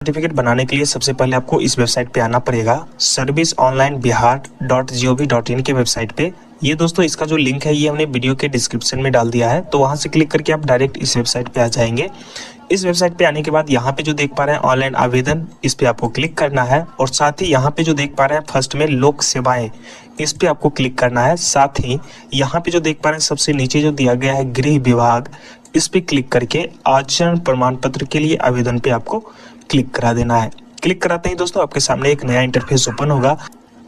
Certificate बनाने के लिए सबसे पहले आपको इस वेबसाइट पे आना पड़ेगा, serviceonlinebihar.gov.in के वेबसाइट पे। ये दोस्तों इसका जो लिंक है ये हमने वीडियो के डिस्क्रिप्शन में डाल दिया है, तो वहां से क्लिक करके आप डायरेक्ट इस वेबसाइट पे आ जाएंगे। इस वेबसाइट पे आने के बाद यहाँ पे जो देख पा रहे हैं ऑनलाइन आवेदन, इस पे आपको क्लिक करना है और साथ ही यहाँ पे जो देख पा रहे हैं फर्स्ट में लोक सेवाएं, इस पे आपको क्लिक करना है। साथ ही यहाँ पे जो देख पा रहे हैं सबसे नीचे जो दिया गया है गृह विभाग, इस पे क्लिक करके आचरण प्रमाण पत्र के लिए आवेदन पे आपको क्लिक करा देना है। क्लिक कराते ही दोस्तों आपके सामने एक नया इंटरफेस ओपन होगा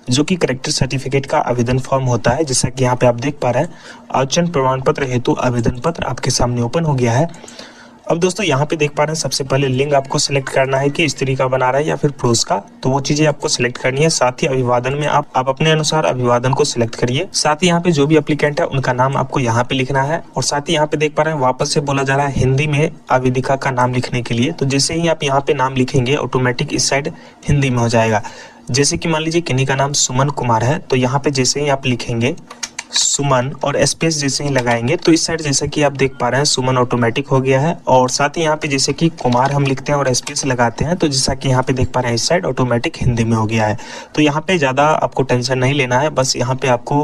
जो कि करेक्टर सर्टिफिकेट का आवेदन फॉर्म होता है। जैसा कि यहाँ पे आप देख पा रहे हैं आचरण प्रमाण पत्र हेतु आवेदन पत्र आपके सामने ओपन हो गया है। अब दोस्तों यहाँ पे देख पा रहे हैं सबसे पहले लिंग आपको सिलेक्ट करना है कि स्त्री का बना रहा है या फिर पुरुष का, तो वो चीजें आपको सिलेक्ट करनी है। साथ ही अभिवादन में आप अपने अनुसार अभिवादन को सिलेक्ट करिए। साथ ही यहाँ पे जो भी एप्लीकेंट है उनका नाम आपको यहाँ पे लिखना है और साथ ही यहाँ पे देख पा रहे हैं वापस से बोला जा रहा है हिंदी में आवेदिका का नाम लिखने के लिए। तो जैसे ही आप यहाँ पे नाम लिखेंगे ऑटोमेटिक इस साइड हिंदी में हो जाएगा। जैसे कि मान लीजिए किन्हीं का नाम सुमन कुमार है, तो यहाँ पे जैसे ही आप लिखेंगे सुमन और स्पेस जैसे ही लगाएंगे तो इस साइड जैसे कि आप देख पा रहे हैं सुमन ऑटोमेटिक हो गया है। और साथ ही यहाँ पे जैसे कि कुमार हम लिखते हैं और स्पेस लगाते हैं तो जैसा कि यहाँ पे देख पा रहे हैं इस साइड ऑटोमेटिक हिंदी में हो गया है। तो यहाँ पे ज़्यादा आपको टेंशन नहीं लेना है, बस यहाँ पे आपको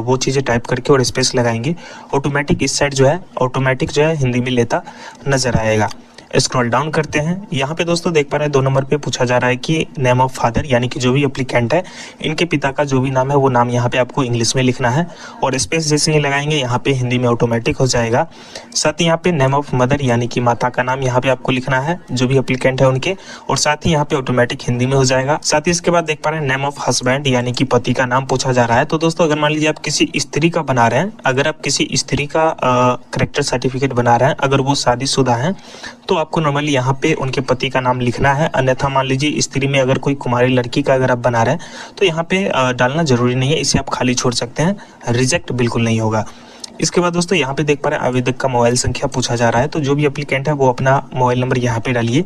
वो चीज़ें टाइप करके और स्पेस लगाएंगे ऑटोमेटिक इस साइड जो है ऑटोमेटिक जो है हिंदी में लेता नजर आएगा। स्क्रॉल डाउन करते हैं, यहाँ पे दोस्तों देख पा रहे हैं 2 नंबर पे पूछा जा रहा है कि नेम ऑफ फादर, यानी कि जो भी एप्लीकेंट है इनके पिता का जो भी नाम है वो नाम यहाँ पे आपको इंग्लिश में लिखना है और स्पेस जैसे ही लगाएंगे यहाँ पे हिंदी में ऑटोमेटिक हो जाएगा। साथ ही यहाँ पे नेम ऑफ मदर यानी कि माता का नाम यहाँ पे आपको लिखना है जो भी एप्लीकेंट है उनके, और साथ ही यहाँ पे ऑटोमेटिक हिंदी में हो जाएगा। साथ ही इसके बाद देख पा रहे हैं नेम ऑफ हस्बैंड यानी कि पति का नाम पूछा जा रहा है। तो दोस्तों अगर मान लीजिए आप किसी स्त्री का बना रहे हैं, अगर आप किसी स्त्री का करेक्टर सर्टिफिकेट बना रहे हैं, अगर वो शादीशुदा है तो आपको नॉर्मली यहाँ पे उनके पति का नाम लिखना है। अन्यथा मान लीजिए स्त्री में अगर कोई कुमारी लड़की का अगर आप बना रहे हैं तो यहाँ पे डालना जरूरी नहीं है, इसे आप खाली छोड़ सकते हैं, रिजेक्ट बिल्कुल नहीं होगा। इसके बाद दोस्तों यहाँ पे देख पा रहे हैं आवेदक का मोबाइल संख्या पूछा जा रहा है, तो जो भी एप्लीकेंट है वो अपना मोबाइल नंबर यहाँ पे डालिए।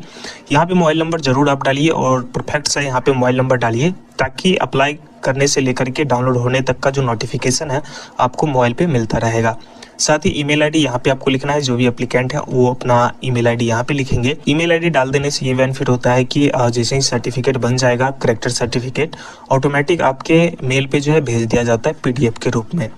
यहाँ पे मोबाइल नंबर जरूर आप डालिए और परफेक्ट सा यहाँ पे मोबाइल नंबर डालिए ताकि अप्लाई करने से लेकर के डाउनलोड होने तक का जो नोटिफिकेशन है आपको मोबाइल पे मिलता रहेगा। साथ ही ईमेल आईडी यहाँ पे आपको लिखना है, जो भी एप्लीकेंट है वो अपना ईमेल आईडी यहाँ पे लिखेंगे। ईमेल आईडी डाल देने से ये बेनिफिट होता है कि जैसे ही सर्टिफिकेट बन जाएगा करेक्टर सर्टिफिकेट ऑटोमेटिक आपके मेल पे जो है भेज दिया जाता है पीडीएफ के रूप में।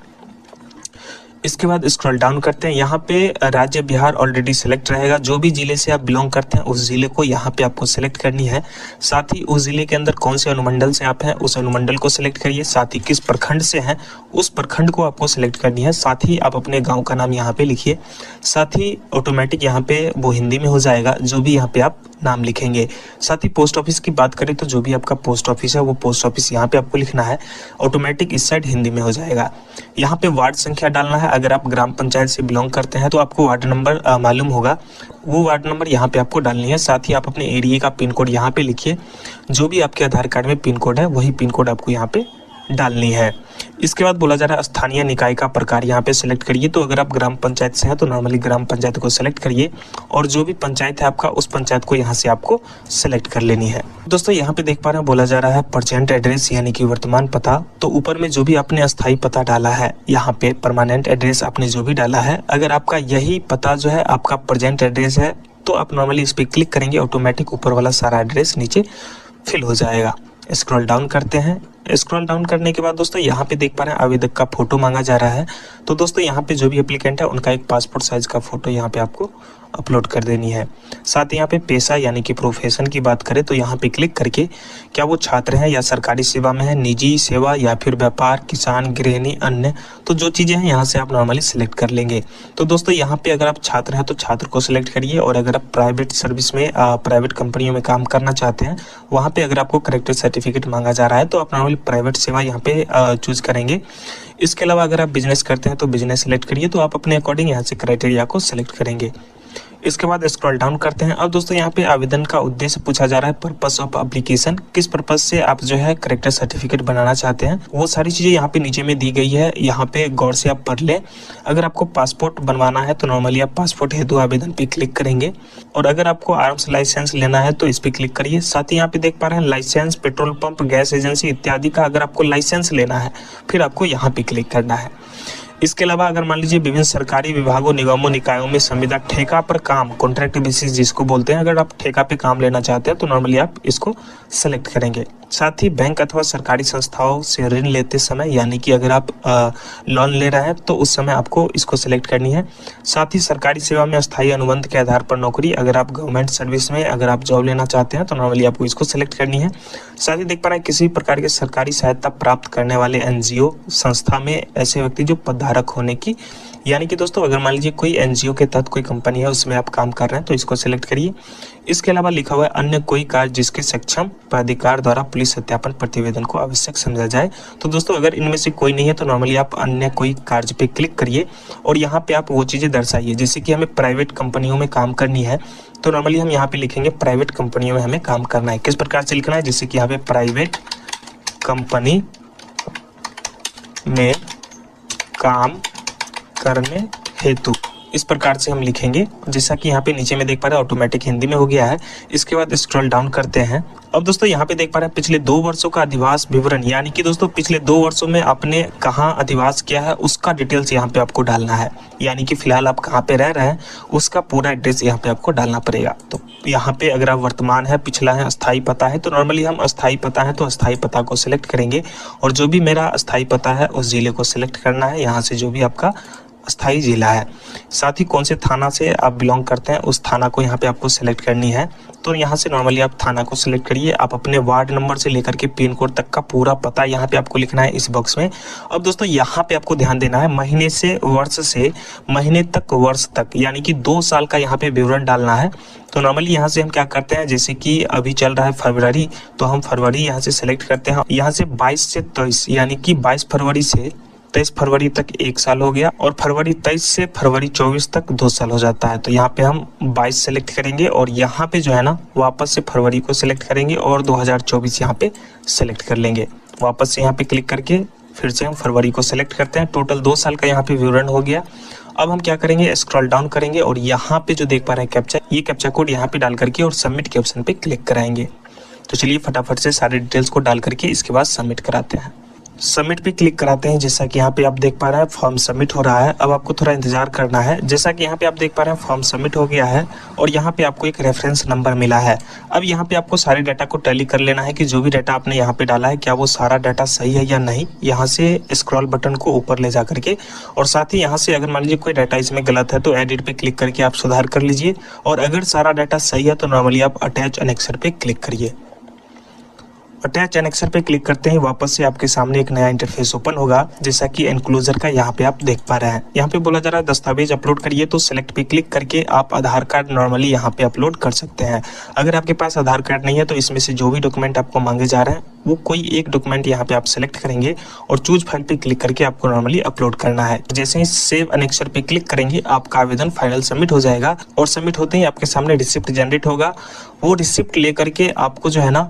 इसके बाद स्क्रॉल डाउन करते हैं, यहाँ पे राज्य बिहार ऑलरेडी सिलेक्ट रहेगा। जो भी जिले से आप बिलोंग करते हैं उस जिले को यहाँ पे आपको सिलेक्ट करनी है। साथ ही उस जिले के अंदर कौन से अनुमंडल से आप हैं उस अनुमंडल को सिलेक्ट करिए। साथ ही किस प्रखंड से हैं उस प्रखंड को आपको सिलेक्ट करनी है। साथ ही आप अपने गाँव का नाम यहाँ पे लिखिए। साथ ही ऑटोमेटिक यहाँ पे वो हिंदी में हो जाएगा जो भी यहाँ पे आप नाम लिखेंगे। साथ ही पोस्ट ऑफिस की बात करें तो जो भी आपका पोस्ट ऑफिस है वो पोस्ट ऑफिस यहाँ पे आपको लिखना है, ऑटोमेटिक इस साइड हिंदी में हो जाएगा। यहाँ पे वार्ड संख्या डालना है, अगर आप ग्राम पंचायत से बिलोंग करते हैं तो आपको वार्ड नंबर मालूम होगा, वो वार्ड नंबर यहाँ पे आपको डालनी है। साथ ही आप अपने एरिया का पिन कोड यहाँ पे लिखिए, जो भी आपके आधार कार्ड में पिन कोड है वही पिन कोड आपको यहाँ पे डालनी है। इसके बाद बोला जा रहा है स्थानीय निकाय का प्रकार यहाँ पे सिलेक्ट करिए। तो अगर आप ग्राम पंचायत से हैं तो नॉर्मली ग्राम पंचायत को सिलेक्ट करिए और जो भी पंचायत है आपका उस पंचायत को यहाँ से आपको सिलेक्ट कर लेनी है। दोस्तों यहाँ पे देख पा रहे हैं बोला जा रहा है प्रेजेंट एड्रेस यानी कि वर्तमान पता। तो ऊपर में जो भी आपने अस्थायी पता डाला है यहाँ पे परमानेंट एड्रेस आपने जो भी डाला है, अगर आपका यही पता जो है आपका प्रेजेंट एड्रेस है तो आप नॉर्मली इस पर क्लिक करेंगे ऑटोमेटिक ऊपर वाला सारा एड्रेस नीचे फिल हो जाएगा। स्क्रॉल डाउन करते हैं, स्क्रॉल डाउन करने के बाद दोस्तों यहाँ पे देख पा रहे हैं आवेदक का फोटो मांगा जा रहा है। तो दोस्तों यहाँ पे जो भी एप्लीकेंट है उनका एक पासपोर्ट साइज का फोटो यहाँ पे आपको अपलोड कर देनी है। साथ ही यहाँ पे पेशा यानी कि प्रोफेशन की बात करें तो यहाँ पे क्लिक करके क्या वो छात्र हैं या सरकारी सेवा में है, निजी सेवा या फिर व्यापार, किसान, गृहिणी, अन्य, तो जो चीज़ें हैं यहाँ से आप नॉर्मली सिलेक्ट कर लेंगे। तो दोस्तों यहाँ पे अगर आप छात्र हैं तो छात्र को सिलेक्ट करिए और अगर आप प्राइवेट सर्विस में प्राइवेट कंपनियों में काम करना चाहते हैं वहाँ पे अगर आपको करेक्टर सर्टिफिकेट मांगा जा रहा है तो आप नॉर्मली प्राइवेट सेवा यहाँ पे चूज करेंगे। इसके अलावा अगर आप बिजनेस करते हैं तो बिजनेस सेलेक्ट करिए, तो आप अपने अकॉर्डिंग यहाँ से क्राइटेरिया को सिलेक्ट करेंगे। इसके बाद स्क्रॉल डाउन करते हैं। अब दोस्तों यहाँ पे आवेदन का उद्देश्य पूछा जा रहा है, पर्पस ऑफ एप्लीकेशन, किस पर्पस से आप जो है करेक्टर सर्टिफिकेट बनाना चाहते हैं, वो सारी चीजें यहाँ पे नीचे में दी गई है। यहाँ पे गौर से आप पढ़ लें। अगर आपको पासपोर्ट बनवाना है तो नॉर्मली आप पासपोर्ट हेतु आवेदन पे क्लिक करेंगे और अगर आपको आर्म्स लाइसेंस लेना है तो इस पे क्लिक करिए। साथ ही यहाँ पे देख पा रहे हैं licence, petrol pump, gas agency इत्यादि का अगर आपको लाइसेंस लेना है फिर आपको यहाँ पे क्लिक करना है। इसके अलावा अगर मान लीजिए विभिन्न सरकारी विभागों, निगमों, निकायों में संविदा ठेका पर काम, कॉन्ट्रैक्ट बेसिस जिसको बोलते हैं, अगर आप ठेका पे काम लेना चाहते हैं तो नॉर्मली आप इसको सेलेक्ट करेंगे। साथ ही बैंक अथवा सरकारी संस्थाओं से ऋण लेते समय, यानी कि अगर आप लोन ले रहे हैं तो उस समय आपको इसको सेलेक्ट करनी है। साथ ही सरकारी सेवा में अस्थायी अनुबंध के आधार पर नौकरी, अगर आप गवर्नमेंट सर्विस में अगर आप जॉब लेना चाहते हैं तो नॉर्मली आपको इसको सेलेक्ट करनी है। साथ ही देख पा रहे हैं किसी प्रकार के सरकारी सहायता प्राप्त करने वाले एनजीओ संस्था में ऐसे व्यक्ति जो पदधारक होने की, यानी कि दोस्तों अगर मान लीजिए कोई एनजीओ के तहत कोई कंपनी है उसमें आप काम कर रहे हैं तो इसको सेलेक्ट करिए। इसके अलावा लिखा हुआ है अन्य कोई कार्य जिसके सक्षम प्राधिकार द्वारा पुलिस सत्यापन प्रतिवेदन को आवश्यक समझा जाए। तो दोस्तों अगर इनमें से कोई नहीं है तो नॉर्मली आप अन्य कोई कार्य पे क्लिक करिए और यहाँ पे आप वो चीज़ें दर्शाइए। जैसे कि हमें प्राइवेट कंपनियों में काम करनी है तो नॉर्मली हम यहाँ पे लिखेंगे प्राइवेट कंपनियों में हमें काम करना है। किस प्रकार से लिखना है, जैसे कि यहाँ पे प्राइवेट कंपनी में काम करने हेतु, इस प्रकार से हम लिखेंगे। जैसा कि यहाँ पे नीचे में देख पा रहे हैं ऑटोमेटिक हिंदी में हो गया है। इसके बाद स्क्रॉल डाउन करते हैं। अब दोस्तों यहाँ पे देख पा रहे हैं पिछले 2 वर्षों का अधिवास विवरण, यानी कि दोस्तों पिछले 2 वर्षों में आपने कहाँ अधिवास किया है उसका डिटेल्स यहाँ पे आपको डालना है। यानी कि फिलहाल आप कहाँ पे रह रहे हैं उसका पूरा एड्रेस यहाँ पे आपको डालना पड़ेगा। तो यहाँ पे अगर आप वर्तमान है, पिछला है, अस्थायी पता है तो नॉर्मली हम अस्थायी पता है तो अस्थायी पता को सिलेक्ट करेंगे और जो भी मेरा अस्थायी पता है उस जिले को सिलेक्ट करना है, यहाँ से जो भी आपका अस्थायी जिला है। साथ ही कौन से थाना से आप बिलोंग करते हैं उस थाना को यहाँ पे आपको सेलेक्ट करनी है। तो यहाँ से नॉर्मली आप थाना को सिलेक्ट करिए। आप अपने वार्ड नंबर से लेकर के पिन कोड तक का पूरा पता यहाँ पे आपको लिखना है इस बॉक्स में। अब दोस्तों यहाँ पे आपको ध्यान देना है महीने से महीने तक वर्ष तक, यानी कि 2 साल का यहाँ पे विवरण डालना है। तो नॉर्मली यहाँ से हम क्या करते हैं, जैसे कि अभी चल रहा है फरवरी, तो हम फरवरी यहाँ से सेलेक्ट करते हैं। यहाँ से 22 से 23, यानी कि 22 फरवरी से 23 फरवरी तक 1 साल हो गया और फरवरी 23 से फरवरी 24 तक 2 साल हो जाता है। तो यहाँ पे हम 22 सेलेक्ट करेंगे और यहाँ पे जो है ना वापस से फरवरी को सिलेक्ट करेंगे और 2024 यहाँ पे सेलेक्ट कर लेंगे। वापस से यहाँ पे क्लिक करके फिर से हम फरवरी को सिलेक्ट करते हैं। टोटल 2 साल का यहाँ पे विवरण हो गया। अब हम क्या करेंगे, स्क्रॉल डाउन करेंगे और यहाँ पे जो देख पा रहे हैं कैप्चा, ये कैप्चा कोड यहाँ पे डाल करके और सबमिट के ऑप्शन पे क्लिक कराएंगे। तो चलिए फटाफट से सारे डिटेल्स को डाल करके इसके बाद सबमिट कराते हैं। सबमिट पे क्लिक कराते हैं। जैसा कि यहाँ पे आप देख पा रहे हैं फॉर्म सबमिट हो रहा है। अब आपको थोड़ा इंतजार करना है। जैसा कि यहाँ पे आप देख पा रहे हैं फॉर्म सबमिट हो गया है और यहाँ पे आपको एक रेफरेंस नंबर मिला है। अब यहाँ पे आपको सारे डाटा को टैली कर लेना है कि जो भी डाटा आपने यहाँ पे डाला है क्या वो सारा डाटा सही है या नहीं। यहाँ से स्क्रॉल बटन को ऊपर ले जा करके और साथ ही यहाँ से अगर मान लीजिए कोई डाटा इसमें गलत है तो एडिट पे क्लिक करके आप सुधार कर लीजिए और अगर सारा डाटा सही है तो नॉर्मली आप अटैच एनेक्सर पे क्लिक करिए। अटैच एनेक्सर पे क्लिक करते ही वापस से आपके सामने एक नया इंटरफेस ओपन होगा, जैसा कि एनक्लोजर का यहाँ पे आप देख पा रहे हैं। यहाँ पे बोला जा रहा है दस्तावेज अपलोड करिए, तो सेलेक्ट पे क्लिक करके आप आधार कार्ड नॉर्मली यहाँ पे अपलोड कर सकते हैं। अगर आपके पास आधार कार्ड नहीं है तो इसमें से जो भी डॉक्यूमेंट आपको मांगे जा रहे हैं वो कोई एक डॉक्यूमेंट यहाँ पे आप सेलेक्ट करेंगे और चूज फाइल पे क्लिक करके आपको नॉर्मली अपलोड करना है। जैसे ही सेव एनेक्सर पे क्लिक करेंगे आपका आवेदन फाइनल सबमिट हो जाएगा और सबमिट होते ही आपके सामने रिसिप्ट जनरेट होगा। वो रिसिप्ट लेकर के आपको जो है ना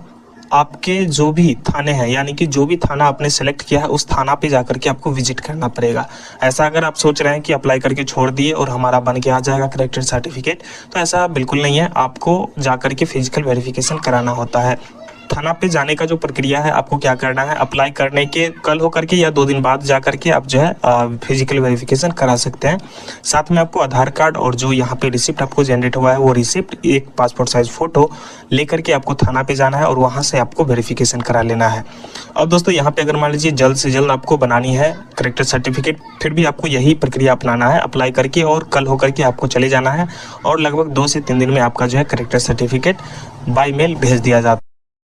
आपके जो भी थाने हैं, यानी कि जो भी थाना आपने सेलेक्ट किया है उस थाना पे जाकर के आपको विजिट करना पड़ेगा। ऐसा अगर आप सोच रहे हैं कि अप्लाई करके छोड़ दिए और हमारा बन के आ जाएगा करेक्टर सर्टिफिकेट, तो ऐसा बिल्कुल नहीं है। आपको जाकर के फिजिकल वेरिफिकेशन कराना होता है। थाना पे जाने का जो प्रक्रिया है, आपको क्या करना है, अप्लाई करने के कल हो करके या 2 दिन बाद जा करके आप जो है फिजिकल वेरिफिकेशन करा सकते हैं। साथ में आपको आधार कार्ड और जो यहाँ पे रिसिप्ट आपको जनरेट हुआ है वो रिसिप्ट, एक पासपोर्ट साइज फोटो लेकर के आपको थाना पे जाना है और वहाँ से आपको वेरिफिकेशन करा लेना है। अब दोस्तों यहाँ पे अगर मान लीजिए जल्द से जल्द आपको बनानी है करेक्टर सर्टिफिकेट, फिर भी आपको यही प्रक्रिया अपनाना है, अप्लाई करके और कल होकर के आपको चले जाना है और लगभग 2 से 3 दिन में आपका जो है करेक्टर सर्टिफिकेट बाय मेल भेज दिया जाता है।